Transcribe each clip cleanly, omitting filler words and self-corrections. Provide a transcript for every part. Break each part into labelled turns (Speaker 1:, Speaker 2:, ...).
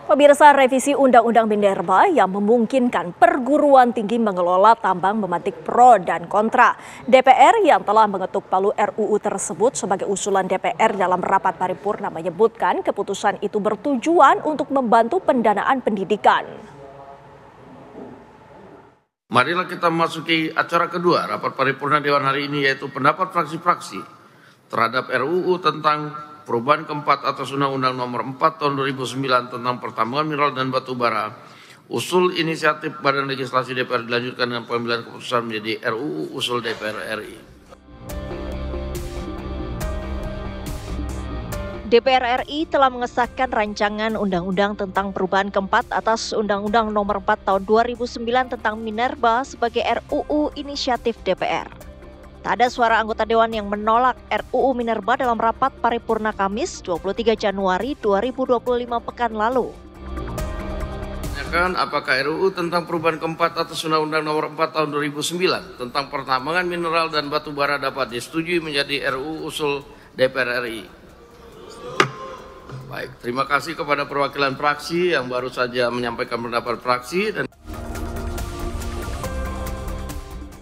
Speaker 1: Pemirsa, revisi Undang-Undang Minerba yang memungkinkan perguruan tinggi mengelola tambang memantik pro dan kontra. DPR yang telah mengetuk palu RUU tersebut sebagai usulan DPR dalam rapat paripurna menyebutkan keputusan itu bertujuan untuk membantu pendanaan pendidikan.
Speaker 2: Marilah kita memasuki acara kedua rapat paripurna Dewan hari ini, yaitu pendapat fraksi-fraksi terhadap RUU tentang perubahan keempat atas Undang-Undang Nomor 4 Tahun 2009 tentang pertambangan mineral dan batu bara. Usul inisiatif Badan Legislasi DPR dilanjutkan dengan pengambilan keputusan menjadi RUU usul DPR RI.
Speaker 3: DPR RI telah mengesahkan rancangan undang-undang tentang perubahan keempat atas Undang-Undang Nomor 4 Tahun 2009 tentang Minerba sebagai RUU inisiatif DPR. Tak ada suara anggota Dewan yang menolak RUU Minerba dalam rapat paripurna Kamis 23 Januari 2025 pekan lalu.
Speaker 2: Apakah RUU tentang perubahan keempat atas Undang-Undang Nomor 4 Tahun 2009 tentang pertambangan mineral dan batu bara dapat disetujui menjadi RUU usul DPR RI? Baik, terima kasih kepada perwakilan fraksi yang baru saja menyampaikan pendapat fraksi.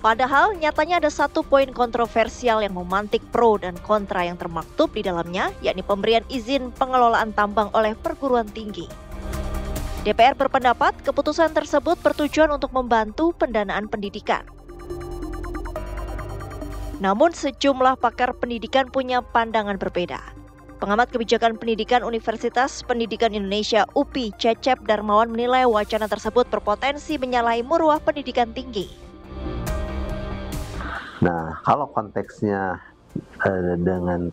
Speaker 3: Padahal nyatanya ada satu poin kontroversial yang memantik pro dan kontra yang termaktub di dalamnya, yakni pemberian izin pengelolaan tambang oleh perguruan tinggi. DPR berpendapat keputusan tersebut bertujuan untuk membantu pendanaan pendidikan. Namun sejumlah pakar pendidikan punya pandangan berbeda. Pengamat kebijakan pendidikan Universitas Pendidikan Indonesia UPI Cecep Darmawan menilai wacana tersebut berpotensi menyalahi maruah pendidikan tinggi.
Speaker 4: Nah, kalau konteksnya dengan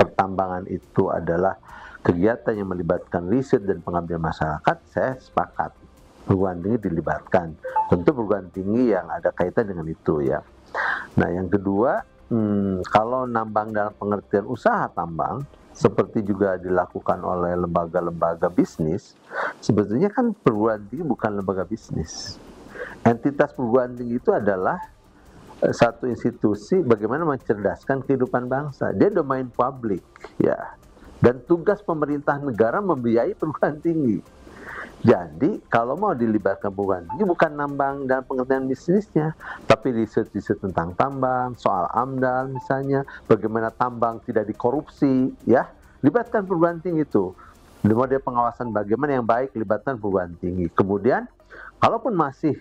Speaker 4: pertambangan itu adalah kegiatan yang melibatkan riset dan pengabdian masyarakat, saya sepakat perguruan tinggi dilibatkan. Tentu perguruan tinggi yang ada kaitan dengan itu ya. Nah, yang kedua, kalau nambang dalam pengertian usaha tambang, seperti juga dilakukan oleh lembaga-lembaga bisnis, sebetulnya kan perguruan tinggi bukan lembaga bisnis. Entitas perguruan tinggi itu adalah satu institusi bagaimana mencerdaskan kehidupan bangsa. Dia domain publik, ya. Dan tugas pemerintah negara membiayai perguruan tinggi. Jadi kalau mau dilibatkan perguruan tinggi bukan nambang dan pengertian bisnisnya, tapi riset-riset tentang tambang, soal AMDAL misalnya, bagaimana tambang tidak dikorupsi, ya. Libatkan perguruan tinggi itu. Di model pengawasan bagaimana yang baik, libatkan perguruan tinggi. Kemudian kalaupun masih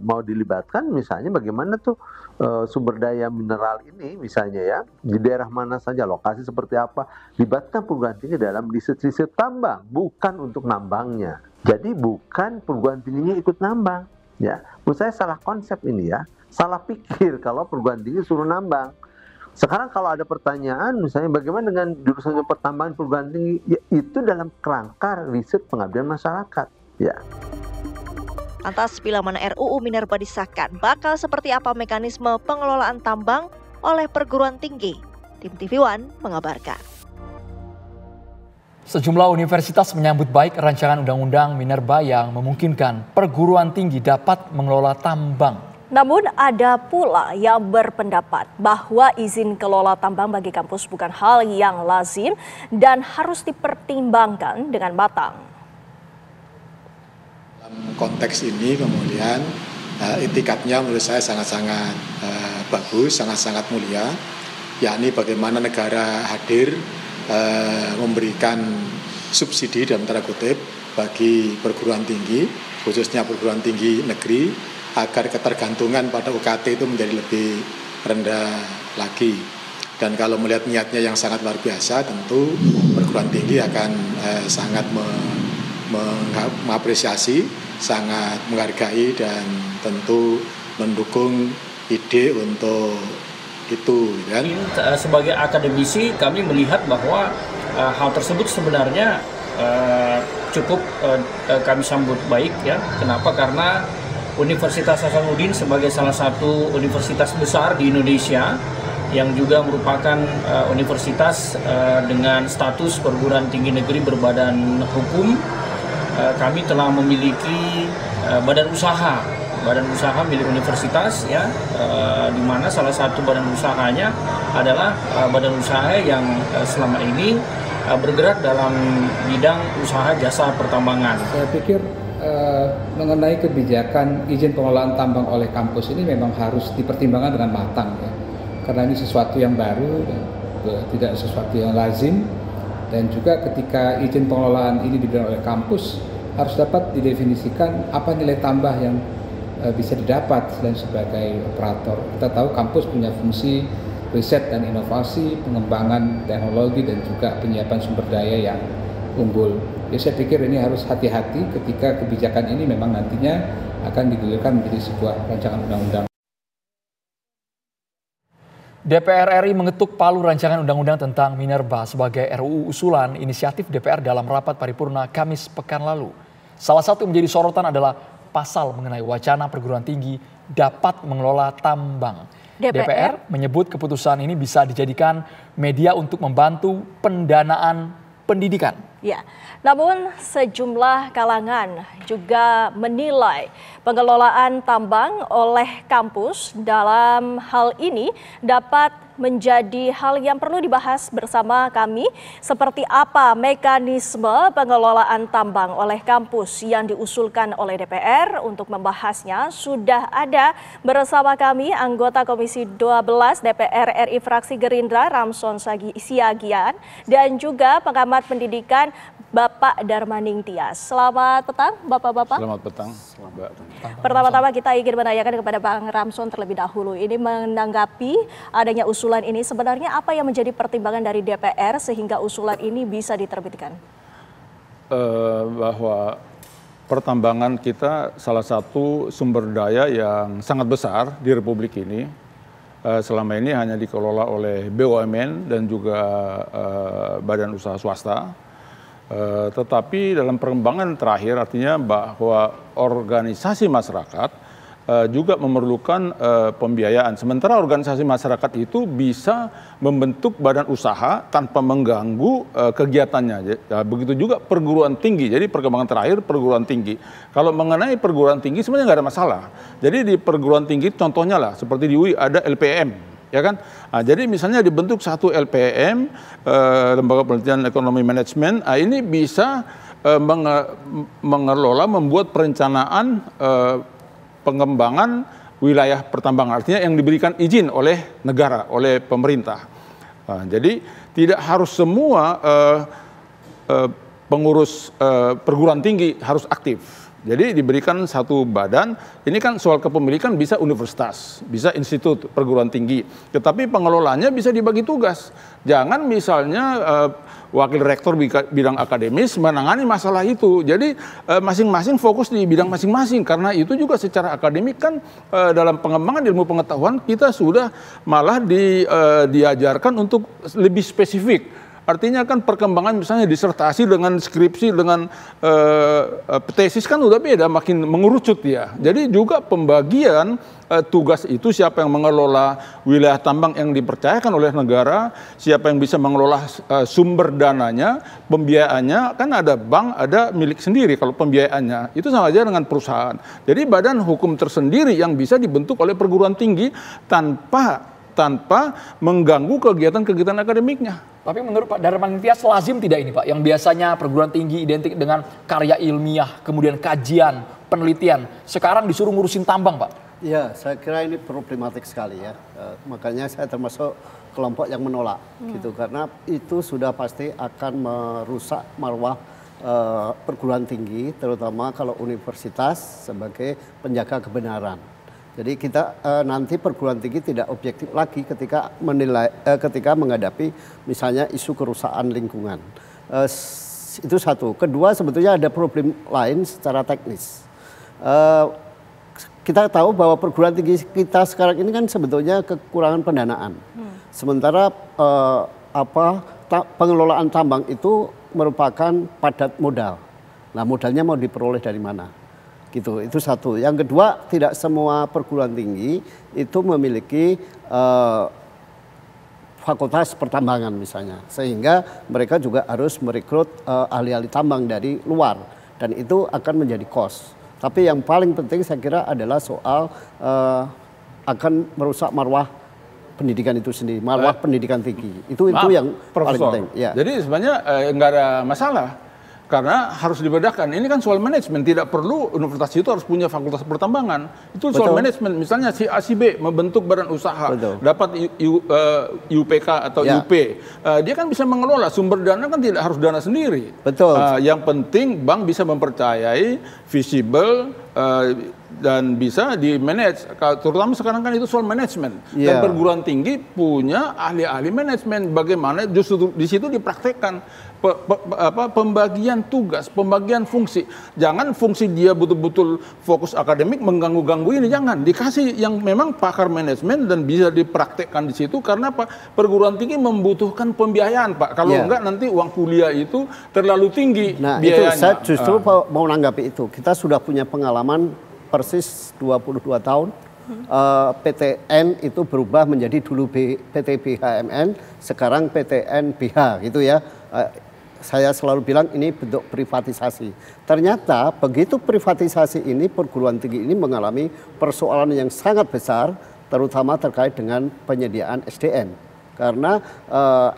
Speaker 4: mau dilibatkan, misalnya bagaimana tuh sumber daya mineral ini misalnya ya, di daerah mana saja, lokasi seperti apa, libatkan perguruan tinggi dalam riset-riset tambang, bukan untuk nambangnya. Jadi bukan perguruan tingginya ikut nambang. Ya, menurut saya salah konsep ini ya, salah pikir kalau perguruan tinggi suruh nambang. Sekarang kalau ada pertanyaan misalnya bagaimana dengan jurusan pertambangan perguruan tinggi, ya, itu dalam kerangka riset pengabdian masyarakat. Ya.
Speaker 3: Lantas bila mana RUU Minerba disahkan, bakal seperti apa mekanisme pengelolaan tambang oleh perguruan tinggi? Tim TV One mengabarkan.
Speaker 5: Sejumlah universitas menyambut baik rancangan Undang-Undang Minerba yang memungkinkan perguruan tinggi dapat mengelola tambang.
Speaker 1: Namun ada pula yang berpendapat bahwa izin kelola tambang bagi kampus bukan hal yang lazim dan harus dipertimbangkan dengan matang.
Speaker 6: Dalam konteks ini kemudian itikadnya menurut saya sangat-sangat bagus, sangat-sangat mulia, yakni bagaimana negara hadir memberikan subsidi dalam tanda kutip bagi perguruan tinggi, khususnya perguruan tinggi negeri, agar ketergantungan pada UKT itu menjadi lebih rendah lagi. Dan kalau melihat niatnya yang sangat luar biasa, tentu perguruan tinggi akan sangat mengapresiasi, sangat menghargai dan tentu mendukung ide untuk itu. Kan?
Speaker 7: Sebagai akademisi kami melihat bahwa hal tersebut sebenarnya cukup kami sambut baik ya. Kenapa? Karena Universitas Hasanuddin sebagai salah satu universitas besar di Indonesia yang juga merupakan universitas dengan status perguruan tinggi negeri berbadan hukum, kami telah memiliki badan usaha badan usaha milik universitas ya, di mana salah satu badan usahanya adalah badan usaha yang selama ini bergerak dalam bidang usaha jasa pertambangan.
Speaker 8: Saya pikir mengenai kebijakan izin pengelolaan tambang oleh kampus ini memang harus dipertimbangkan dengan matang ya. Karena ini sesuatu yang baru dan tidak sesuatu yang lazim, dan juga ketika izin pengelolaan ini diberikan oleh kampus harus dapat didefinisikan apa nilai tambah yang bisa didapat selain sebagai operator. Kita tahu kampus punya fungsi riset dan inovasi, pengembangan teknologi, dan juga penyiapan sumber daya yang unggul. Jadi saya pikir ini harus hati-hati ketika kebijakan ini memang nantinya akan digulirkan menjadi sebuah rancangan undang-undang.
Speaker 5: DPR RI mengetuk palu rancangan undang-undang tentang minerba sebagai RUU usulan inisiatif DPR dalam rapat paripurna Kamis pekan lalu. Salah satu yang menjadi sorotan adalah pasal mengenai wacana perguruan tinggi dapat mengelola tambang. DPR menyebut keputusan ini bisa dijadikan media untuk membantu pendanaan pendidikan.
Speaker 1: Ya, namun sejumlah kalangan juga menilai pengelolaan tambang oleh kampus dalam hal ini dapat menjadi hal yang perlu dibahas bersama kami. Seperti apa mekanisme pengelolaan tambang oleh kampus yang diusulkan oleh DPR? Untuk membahasnya sudah ada bersama kami anggota Komisi 12 DPR RI fraksi Gerindra Ramson Siagian dan juga pengamat pendidikan Bapak Darmaning Tias. Selamat petang Bapak-bapak.
Speaker 9: Selamat petang.
Speaker 1: Pertama-tama kita ingin menanyakan kepada Bang Ramson terlebih dahulu. Ini menanggapi adanya usulan ini, sebenarnya apa yang menjadi pertimbangan dari DPR sehingga usulan ini bisa diterbitkan?
Speaker 9: Bahwa pertambangan kita salah satu sumber daya yang sangat besar di Republik ini. Selama ini hanya dikelola oleh BUMN dan juga badan usaha swasta. Tetapi dalam perkembangan terakhir artinya bahwa organisasi masyarakat juga memerlukan pembiayaan. Sementara organisasi masyarakat itu bisa membentuk badan usaha tanpa mengganggu kegiatannya. Begitu juga perguruan tinggi. Jadi perkembangan terakhir perguruan tinggi. Kalau mengenai perguruan tinggi sebenarnya nggak ada masalah. Jadi di perguruan tinggi contohnya lah seperti di UI ada LPM. Ya kan? Nah, jadi misalnya dibentuk satu LPM, Lembaga Penelitian Ekonomi Manajemen, ini bisa mengelola, membuat perencanaan pengembangan wilayah pertambangan. Artinya yang diberikan izin oleh negara, oleh pemerintah. Nah, jadi tidak harus semua pengurus perguruan tinggi harus aktif. Jadi diberikan satu badan, ini kan soal kepemilikan bisa universitas, bisa institut perguruan tinggi. Tetapi pengelolanya bisa dibagi tugas. Jangan misalnya wakil rektor bidang akademis menangani masalah itu. Jadi masing-masing fokus di bidang masing-masing. Karena itu juga secara akademik kan dalam pengembangan ilmu pengetahuan kita sudah malah diajarkan untuk lebih spesifik. Artinya kan perkembangan misalnya disertasi dengan skripsi dengan tesis kan udah beda, makin mengerucut ya. Jadi juga pembagian tugas itu siapa yang mengelola wilayah tambang yang dipercayakan oleh negara, siapa yang bisa mengelola sumber dananya, pembiayaannya, kan ada bank, ada milik sendiri kalau pembiayaannya. Itu sama aja dengan perusahaan. Jadi badan hukum tersendiri yang bisa dibentuk oleh perguruan tinggi tanpa mengganggu kegiatan-kegiatan akademiknya.
Speaker 5: Tapi menurut Pak Darmaning Tias lazim tidak ini Pak, yang biasanya perguruan tinggi identik dengan karya ilmiah, kemudian kajian, penelitian, sekarang disuruh ngurusin tambang Pak?
Speaker 10: Ya, saya kira ini problematik sekali ya. Makanya saya termasuk kelompok yang menolak gitu, karena itu sudah pasti akan merusak marwah perguruan tinggi, terutama kalau universitas sebagai penjaga kebenaran. Jadi kita nanti perguruan tinggi tidak objektif lagi ketika ketika menghadapi misalnya isu kerusakan lingkungan. Itu satu. Kedua, sebetulnya ada problem lain secara teknis. Kita tahu bahwa perguruan tinggi kita sekarang ini kan sebetulnya kekurangan pendanaan. Sementara pengelolaan tambang itu merupakan padat modal. Nah, modalnya mau diperoleh dari mana? Gitu, itu satu. Yang kedua, tidak semua perguruan tinggi itu memiliki fakultas pertambangan misalnya, sehingga mereka juga harus merekrut ahli-ahli tambang dari luar, dan itu akan menjadi cost. Tapi yang paling penting saya kira adalah soal akan merusak marwah pendidikan itu sendiri, marwah pendidikan tinggi. Itu yang paling penting. Ya.
Speaker 9: Jadi sebenarnya nggak ada masalah. Karena harus dibedakan, ini kan soal manajemen, tidak perlu universitas itu harus punya fakultas pertambangan. Itu soal manajemen, misalnya si A, si B membentuk badan usaha, dapat UPK atau UP. Dia kan bisa mengelola, sumber dana kan tidak harus dana sendiri.
Speaker 10: Betul.
Speaker 9: Yang penting bank bisa mempercayai, visible, dan bisa di-manage, terutama sekarang kan itu soal manajemen. Dan perguruan tinggi punya ahli-ahli manajemen, bagaimana justru di situ dipraktekkan pembagian tugas, pembagian fungsi. Jangan fungsi dia betul-betul fokus akademik mengganggu-ganggu ini, jangan. Dikasih yang memang pakar manajemen dan bisa dipraktekkan di situ, karena Pak, perguruan tinggi membutuhkan pembiayaan, Pak. Kalau enggak nanti uang kuliah itu terlalu tinggi biayanya.
Speaker 10: Itu saya justru mau menanggapi itu. Kita sudah punya pengalaman persis 22 tahun. PTN itu berubah menjadi dulu PT BHMN, sekarang PTN BH gitu ya. Saya selalu bilang ini bentuk privatisasi. Ternyata begitu privatisasi ini, perguruan tinggi ini mengalami persoalan yang sangat besar, terutama terkait dengan penyediaan SDM. Karena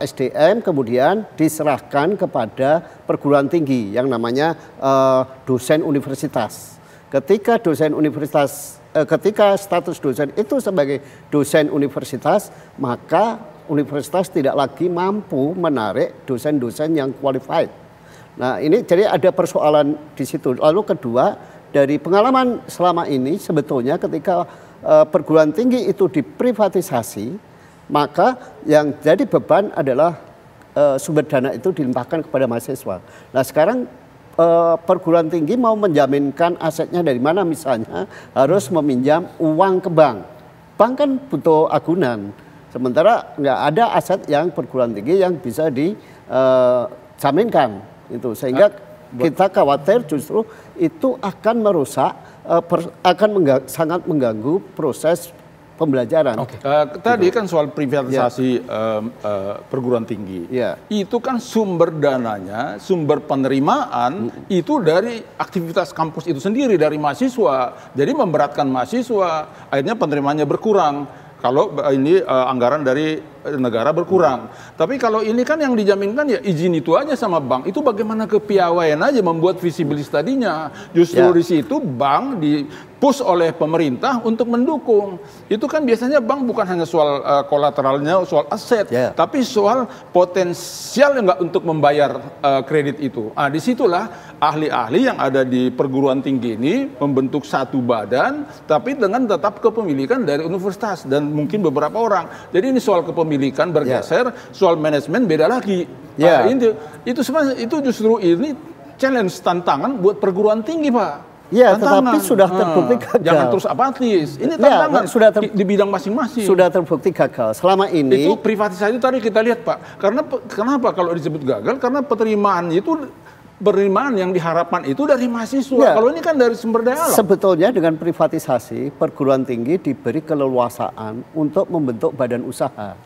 Speaker 10: SDM kemudian diserahkan kepada perguruan tinggi yang namanya dosen universitas. Ketika status dosen itu sebagai dosen universitas, maka universitas tidak lagi mampu menarik dosen-dosen yang qualified. Nah, ini jadi ada persoalan di situ. Lalu kedua, dari pengalaman selama ini sebetulnya ketika perguruan tinggi itu diprivatisasi, maka yang jadi beban adalah sumber dana itu dilimpahkan kepada mahasiswa. Nah, sekarang perguruan tinggi mau menjaminkan asetnya dari mana, misalnya harus meminjam uang ke bank. Bank kan butuh agunan. Sementara nggak ada aset yang perguruan tinggi yang bisa dijaminkan itu, sehingga kita khawatir justru itu akan merusak, sangat mengganggu proses pembelajaran.
Speaker 9: Tadi kan soal privatisasi perguruan tinggi, itu kan sumber dananya, sumber penerimaan itu dari aktivitas kampus itu sendiri, dari mahasiswa. Jadi memberatkan mahasiswa, akhirnya penerimaannya berkurang. Kalau ini anggaran dari negara berkurang. Tapi kalau ini kan yang dijaminkan ya izin itu aja sama bank. Itu bagaimana kepiawaian aja membuat visibilis tadinya. Justru di situ bank dipush oleh pemerintah untuk mendukung. Itu kan biasanya bank bukan hanya soal kolateralnya, soal aset, tapi soal potensial enggak untuk membayar kredit itu. Disitulah ahli-ahli yang ada di perguruan tinggi ini membentuk satu badan, tapi dengan tetap kepemilikan dari universitas dan mungkin beberapa orang. Jadi ini soal kepemilikan bergeser, soal manajemen beda lagi. Itu sebenarnya itu justru ini challenge, tantangan buat perguruan tinggi, Pak.
Speaker 10: Ya, tetapi sudah terbukti gagal.
Speaker 9: Jangan terus apatis. Ini tantangan di bidang masing-masing.
Speaker 10: Sudah terbukti gagal. Selama ini
Speaker 9: itu privatisasi tadi kita lihat, Pak. Karena kenapa kalau disebut gagal? Karena penerimaan yang diharapkan itu dari mahasiswa. Kalau ini kan dari sumber daya alam.
Speaker 10: Sebetulnya dengan privatisasi, perguruan tinggi diberi keleluasaan untuk membentuk badan usaha.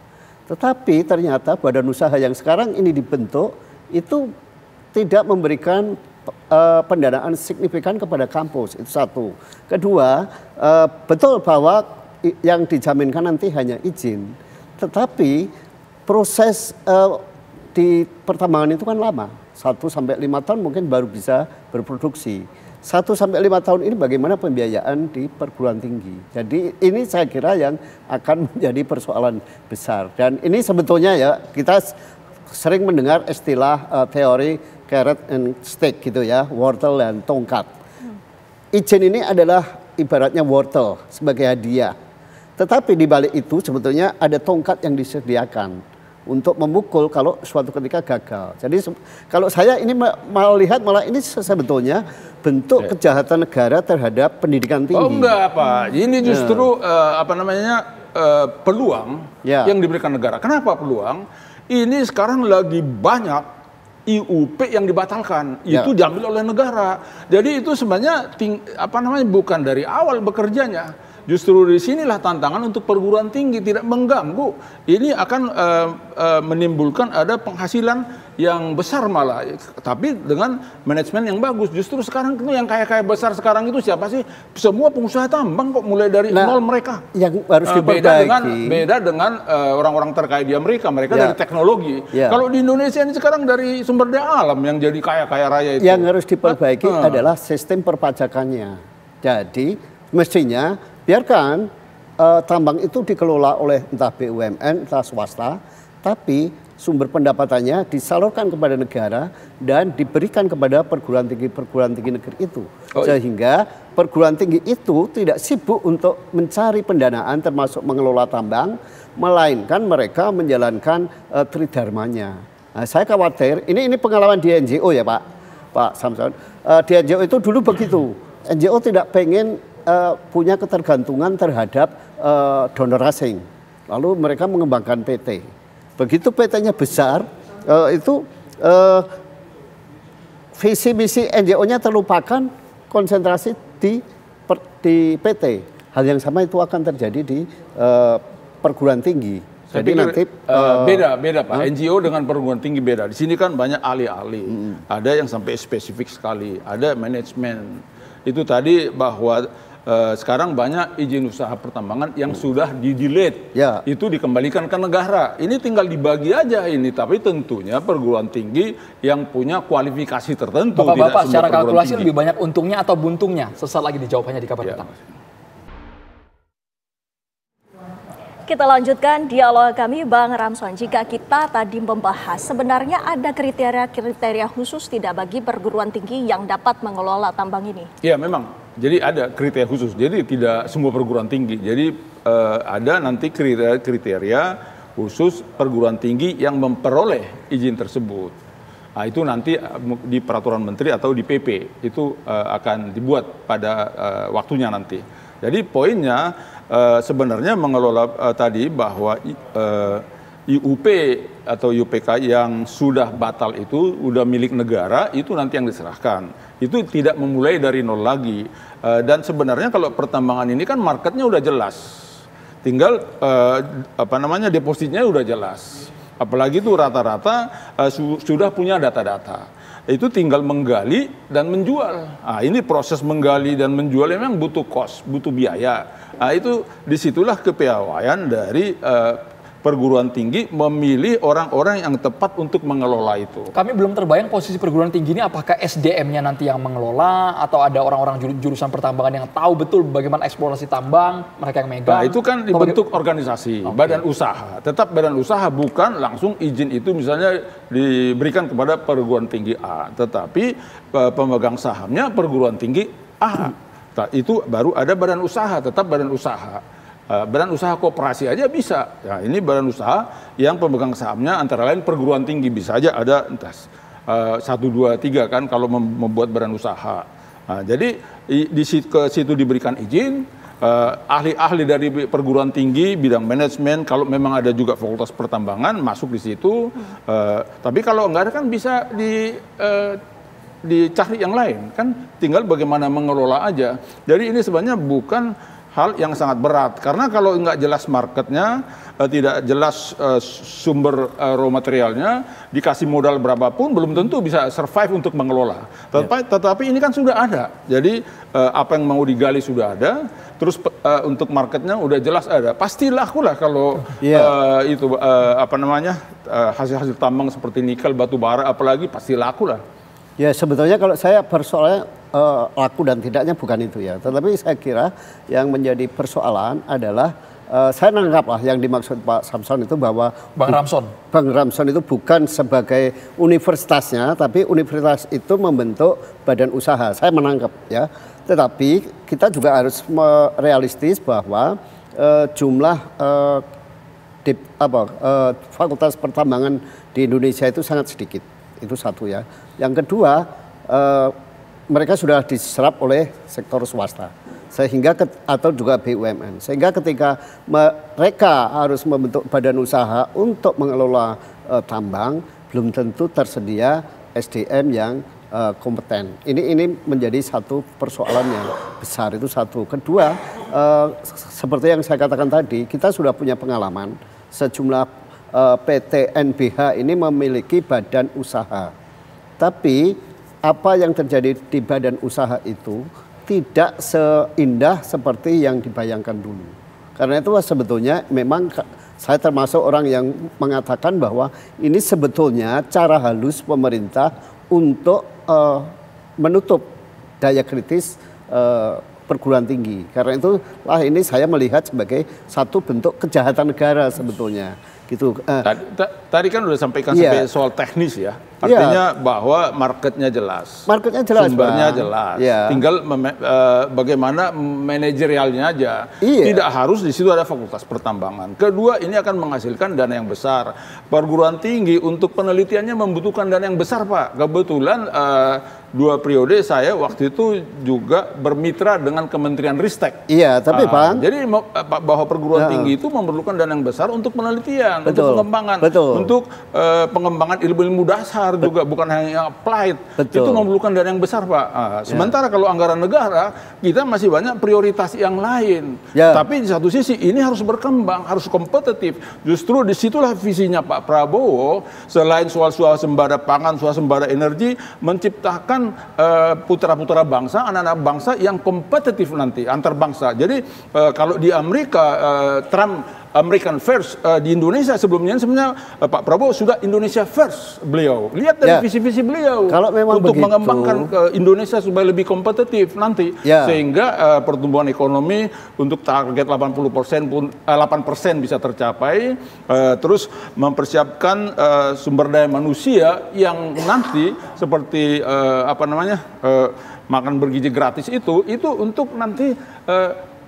Speaker 10: Tetapi ternyata badan usaha yang sekarang ini dibentuk itu tidak memberikan pendanaan signifikan kepada kampus, itu satu. Kedua, betul bahwa yang dijaminkan nanti hanya izin, tetapi proses di pertambangan itu kan lama, 1 sampai 5 tahun mungkin baru bisa berproduksi. 1 sampai 5 tahun ini bagaimana pembiayaan di perguruan tinggi. Jadi ini saya kira yang akan menjadi persoalan besar. Dan ini sebetulnya ya kita sering mendengar istilah teori carrot and stick gitu ya, wortel dan tongkat. Izin ini adalah ibaratnya wortel sebagai hadiah. Tetapi di balik itu sebetulnya ada tongkat yang disediakan untuk memukul kalau suatu ketika gagal. Jadi kalau saya ini melihat malah ini sebetulnya bentuk kejahatan negara terhadap pendidikan tinggi.
Speaker 9: Oh enggak, Pak. Ini justru peluang yang diberikan negara. Kenapa peluang? Ini sekarang lagi banyak IUP yang dibatalkan, itu diambil oleh negara. Jadi itu sebenarnya bukan dari awal bekerjanya. Justru di sinilah tantangan untuk perguruan tinggi, tidak mengganggu. Ini akan menimbulkan ada penghasilan yang besar malah, tapi dengan manajemen yang bagus. Justru sekarang itu yang kaya-kaya besar sekarang itu siapa sih? Semua pengusaha tambang kok, mulai dari nol mereka.
Speaker 10: Yang harus diperbaiki.
Speaker 9: Beda dengan orang-orang terkaya di Amerika, mereka dari teknologi. Kalau di Indonesia ini sekarang dari sumber daya alam yang jadi kaya-kaya raya itu.
Speaker 10: Yang harus diperbaiki adalah sistem perpajakannya. Jadi mestinya biarkan tambang itu dikelola oleh entah BUMN, entah swasta, tapi sumber pendapatannya disalurkan kepada negara dan diberikan kepada perguruan tinggi negeri itu. Sehingga perguruan tinggi itu tidak sibuk untuk mencari pendanaan termasuk mengelola tambang, melainkan mereka menjalankan tridharmanya. Nah, saya khawatir, ini pengalaman di NGO ya Pak Samson. Di NGO itu dulu begitu. NGO tidak pengen punya ketergantungan terhadap donor asing. Lalu mereka mengembangkan PT. Begitu PT-nya besar, itu visi misi NGO-nya terlupakan, konsentrasi di PT. Hal yang sama itu akan terjadi di perguruan tinggi.
Speaker 9: Saya pikir nanti beda Pak. NGO dengan perguruan tinggi beda. Di sini kan banyak ahli-ahli. Ada yang sampai spesifik sekali. Ada manajemen. Itu tadi bahwa sekarang banyak izin usaha pertambangan yang sudah di-delete. Itu dikembalikan ke negara. Ini tinggal dibagi aja ini. Tapi tentunya perguruan tinggi yang punya kualifikasi tertentu.
Speaker 5: Bapak-bapak secara kalkulasi lebih banyak untungnya atau buntungnya? Sesaat lagi dijawabnya di Kabar Petang.
Speaker 1: Kita lanjutkan dialog kami, Bang Ramson. Jika kita tadi membahas, sebenarnya ada kriteria khusus tidak bagi perguruan tinggi yang dapat mengelola tambang ini?
Speaker 9: Ya memang, jadi ada kriteria khusus. Jadi tidak semua perguruan tinggi. Jadi ada nanti kriteria khusus perguruan tinggi yang memperoleh izin tersebut. Nah, itu nanti di peraturan menteri atau di PP itu akan dibuat pada waktunya nanti. Jadi poinnya sebenarnya mengelola tadi bahwa IUP atau IUPK yang sudah batal itu udah milik negara, itu nanti yang diserahkan. Itu tidak memulai dari nol lagi. Dan sebenarnya kalau pertambangan ini kan marketnya udah jelas. Tinggal depositnya udah jelas. Apalagi itu rata-rata sudah punya data-data. Itu tinggal menggali dan menjual. Nah, ini proses menggali dan menjual memang butuh cost, butuh biaya. Nah, itu disitulah kepiawaian dari perguruan tinggi memilih orang-orang yang tepat untuk mengelola itu.
Speaker 5: Kami belum terbayang posisi perguruan tinggi ini, apakah SDM-nya nanti yang mengelola atau ada orang-orang jurusan pertambangan yang tahu betul bagaimana eksplorasi tambang, mereka yang megang.
Speaker 9: Nah, itu kan dibentuk organisasi, badan usaha. Tetap badan usaha, bukan langsung izin itu misalnya diberikan kepada perguruan tinggi A, tetapi pemegang sahamnya perguruan tinggi A. Nah, itu baru ada badan usaha, tetap badan usaha. Badan usaha koperasi aja bisa. Ya, ini badan usaha yang pemegang sahamnya antara lain perguruan tinggi, bisa aja ada entah 1, 2, 3 kan kalau membuat badan usaha. Nah, jadi ke situ diberikan izin, ahli-ahli dari perguruan tinggi bidang manajemen, kalau memang ada juga fakultas pertambangan masuk di situ. Tapi kalau enggak ada kan bisa dicari yang lain kan, tinggal bagaimana mengelola aja. Jadi ini sebenarnya bukan hal yang sangat berat, karena kalau nggak jelas marketnya, tidak jelas sumber raw materialnya, dikasih modal berapapun belum tentu bisa survive untuk mengelola. Tetapi ini kan sudah ada, jadi apa yang mau digali sudah ada, terus untuk marketnya udah jelas ada, pasti laku lah kalau hasil-hasil tambang seperti nikel, batu bara, apalagi pasti laku lah.
Speaker 10: Ya sebetulnya kalau saya persoalannya laku dan tidaknya bukan itu ya. Tetapi saya kira yang menjadi persoalan adalah saya nangkap lah yang dimaksud Pak Samson itu bahwa
Speaker 5: Bang Ramson itu
Speaker 10: bukan sebagai universitasnya, tapi universitas itu membentuk badan usaha. Saya menangkap ya. Tetapi kita juga harus realistis bahwa jumlah fakultas pertambangan di Indonesia itu sangat sedikit. Itu satu ya. Yang kedua, mereka sudah diserap oleh sektor swasta, sehingga atau juga BUMN. Sehingga ketika mereka harus membentuk badan usaha untuk mengelola tambang, belum tentu tersedia SDM yang kompeten. Ini menjadi satu persoalan yang besar, itu satu. Kedua, seperti yang saya katakan tadi, kita sudah punya pengalaman sejumlah PT NBH ini memiliki badan usaha. Tapi apa yang terjadi di badan usaha itu tidak seindah seperti yang dibayangkan dulu. Karena itu sebetulnya memang saya termasuk orang yang mengatakan bahwa ini sebetulnya cara halus pemerintah untuk menutup daya kritis perguruan tinggi. Karena itulah ini saya melihat sebagai satu bentuk kejahatan negara sebetulnya. Gitu.
Speaker 9: Tadi kan udah sampaikan sampai soal teknis ya. Artinya bahwa marketnya jelas.
Speaker 10: Marketnya jelas,
Speaker 9: sumbernya jelas. Tinggal bagaimana manajerialnya aja. Tidak harus di situ ada fakultas pertambangan. Kedua, ini akan menghasilkan dana yang besar. Perguruan tinggi untuk penelitiannya membutuhkan dana yang besar, Pak. Kebetulan 2 periode saya waktu itu juga bermitra dengan Kementerian Ristek.
Speaker 10: Iya, tapi Pak.
Speaker 9: Jadi bahwa perguruan tinggi itu memerlukan dana yang besar untuk penelitian, untuk pengembangan, untuk pengembangan ilmu-ilmu dasar juga, bukan hanya applied. Itu memerlukan dana yang besar, Pak. Sementara kalau anggaran negara, kita masih banyak prioritas yang lain. Tapi di satu sisi ini harus berkembang, harus kompetitif. Justru disitulah visinya Pak Prabowo, selain soal swasembada pangan, swasembada energi, menciptakan putra-putra bangsa, anak-anak bangsa yang kompetitif nanti antar bangsa. Jadi kalau di Amerika Trump American First, di Indonesia sebelumnya sebenarnya Pak Prabowo sudah Indonesia First beliau. Lihat dari visi-visi beliau
Speaker 10: kalau memang
Speaker 9: untuk
Speaker 10: begitu,
Speaker 9: mengembangkan Indonesia supaya lebih kompetitif nanti, sehingga pertumbuhan ekonomi untuk target 8% bisa tercapai, terus mempersiapkan sumber daya manusia yang nanti seperti makan bergizi gratis itu untuk nanti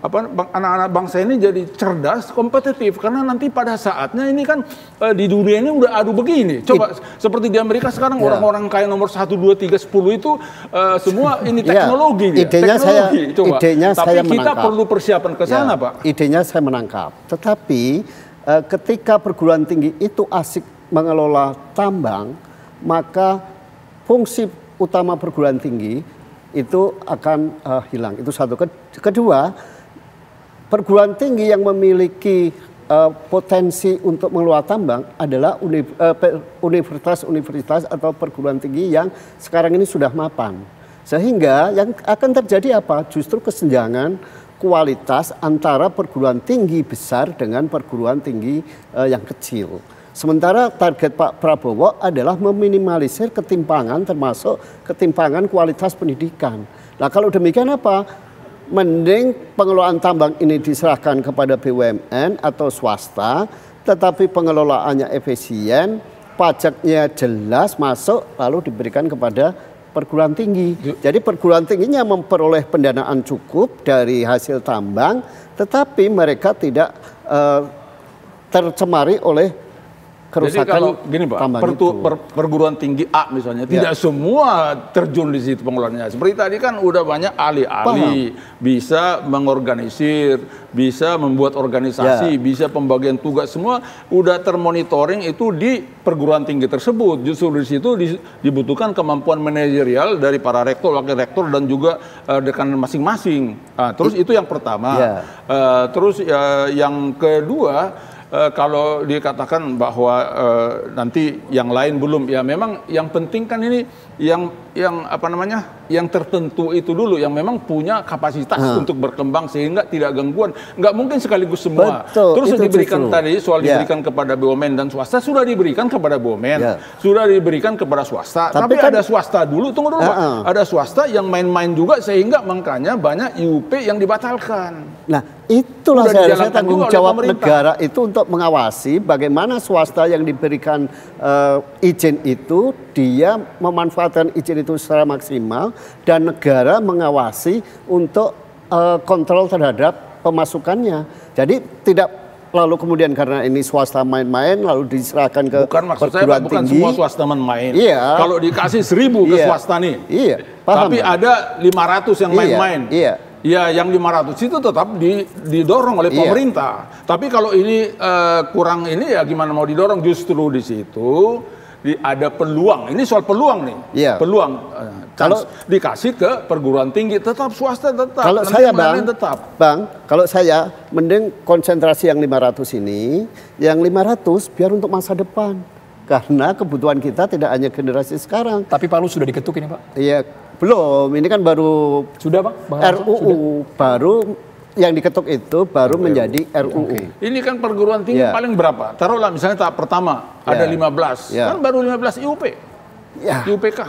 Speaker 9: anak-anak bangsa ini jadi cerdas, kompetitif, karena nanti pada saatnya ini kan di dunia ini udah adu begini. Coba seperti di Amerika sekarang orang-orang kaya nomor 1, 2, 3, 10 itu semua ini teknologi.
Speaker 10: Idenya
Speaker 9: Tapi
Speaker 10: saya
Speaker 9: kita
Speaker 10: menangkap.
Speaker 9: perlu persiapan ke sana, Pak.
Speaker 10: Idenya saya menangkap. Tetapi ketika perguruan tinggi itu asik mengelola tambang, maka fungsi utama perguruan tinggi itu akan hilang. Itu satu. Kedua, perguruan tinggi yang memiliki potensi untuk mengelola tambang adalah universitas-universitas atau perguruan tinggi yang sekarang ini sudah mapan. Sehingga yang akan terjadi apa? Justru kesenjangan kualitas antara perguruan tinggi besar dengan perguruan tinggi yang kecil. Sementara target Pak Prabowo adalah meminimalisir ketimpangan, termasuk ketimpangan kualitas pendidikan. Nah, kalau demikian apa? Mending pengelolaan tambang ini diserahkan kepada BUMN atau swasta, tetapi pengelolaannya efisien, pajaknya jelas masuk, lalu diberikan kepada perguruan tinggi. Jadi perguruan tingginya memperoleh pendanaan cukup dari hasil tambang, tetapi mereka tidak tercemari oleh kerusakan.
Speaker 9: Jadi kalau gini Pak, perguruan tinggi A misalnya, tidak semua terjun di situ pengelolaannya. Seperti tadi kan udah banyak ahli-ahli, bisa mengorganisir, bisa membuat organisasi, bisa pembagian tugas, semua udah termonitoring itu di perguruan tinggi tersebut. Justru di situ dibutuhkan kemampuan manajerial dari para rektor, wakil rektor, dan juga dekan masing-masing. Terus itu yang pertama. Terus yang kedua, kalau dikatakan bahwa nanti yang lain belum, ya memang yang penting kan ini yang tertentu itu dulu, yang memang punya kapasitas untuk berkembang sehingga tidak gangguan. Nggak mungkin sekaligus semua. Terus diberikan tadi soal diberikan kepada BUMN dan swasta, sudah diberikan kepada BUMN, sudah diberikan kepada swasta. Tapi kan ada swasta dulu, tunggu dulu Pak. Ada swasta yang main-main juga sehingga makanya banyak IUP yang dibatalkan.
Speaker 10: Nah, itulah seharusnya tanggung jawab negara itu untuk mengawasi bagaimana swasta yang diberikan izin itu, dia memanfaatkan izin itu secara maksimal, dan negara mengawasi untuk kontrol terhadap pemasukannya. Jadi tidak lalu kemudian karena ini swasta main-main lalu diserahkan ke perguruan tinggi. Bukan semua swasta main-main.
Speaker 9: Kalau dikasih 1000 ke swasta nih, tapi ada 500 yang main-main. Ya, yang 500 itu tetap didorong oleh pemerintah. Tapi kalau ini kurang ini, ya gimana mau didorong? Justru di situ ada peluang. Ini soal peluang nih. Peluang. chance dikasih ke perguruan tinggi, tetap swasta tetap.
Speaker 10: Kalau
Speaker 9: nanti
Speaker 10: saya
Speaker 9: Bang,
Speaker 10: kalau saya mending konsentrasi yang 500 ini, yang 500 biar untuk masa depan. Karena kebutuhan kita tidak hanya generasi sekarang.
Speaker 5: Tapi Palu sudah diketuk ini Pak?
Speaker 10: Iya, belum. Ini kan baru
Speaker 5: sudah Bang?
Speaker 10: RUU sudah? Baru yang diketuk itu baru menjadi RUU.
Speaker 9: Ini kan perguruan tinggi paling berapa? Taruhlah misalnya tahap pertama ada 15, kan baru 15 IUP, IUPK.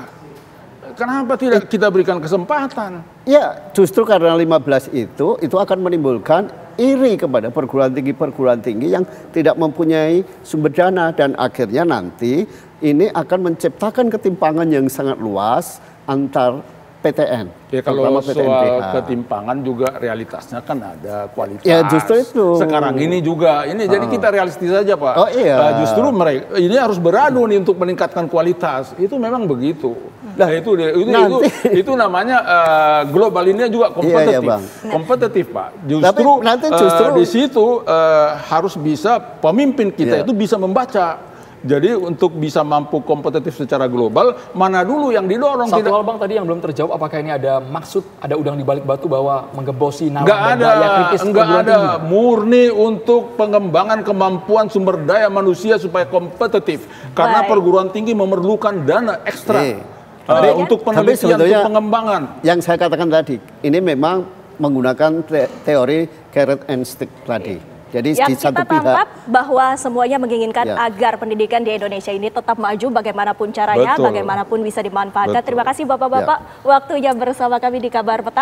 Speaker 9: Kenapa tidak kita berikan kesempatan?
Speaker 10: Ya, justru karena 15 itu akan menimbulkan iri kepada perguruan tinggi yang tidak mempunyai sumber dana, dan akhirnya nanti ini akan menciptakan ketimpangan yang sangat luas antar PTN.
Speaker 9: Ya kalau soal ketimpangan juga realitasnya kan ada kualitas.
Speaker 10: Ya justru itu.
Speaker 9: Sekarang ini juga, jadi kita realistis saja Pak.
Speaker 10: Oh iya.
Speaker 9: Justru mereka ini harus beradu nih untuk meningkatkan kualitas. Itu memang begitu. Nah itu namanya global ini juga kompetitif.
Speaker 10: Iya, Bang.
Speaker 9: Kompetitif Pak.
Speaker 10: Tapi nanti justru
Speaker 9: di situ harus bisa pemimpin kita itu bisa membaca. Jadi untuk bisa mampu kompetitif secara global, mana dulu yang didorong?
Speaker 5: Satu hal Bang tadi yang belum terjawab, apakah ini ada maksud, ada udang di balik batu bahwa menggembosi nama dan daya kritis perguruan tinggi?
Speaker 9: Enggak ada, murni untuk pengembangan kemampuan sumber daya manusia supaya kompetitif. Karena perguruan tinggi memerlukan dana ekstra untuk penelitian, untuk pengembangan.
Speaker 10: Yang saya katakan tadi, ini memang menggunakan teori carrot and stick tadi. Jadi
Speaker 1: yang
Speaker 10: di satu
Speaker 1: kita tangkap bahwa semuanya menginginkan agar pendidikan di Indonesia ini tetap maju bagaimanapun caranya, bagaimanapun bisa dimanfaatkan. Terima kasih Bapak-Bapak waktunya bersama kami di Kabar Petang.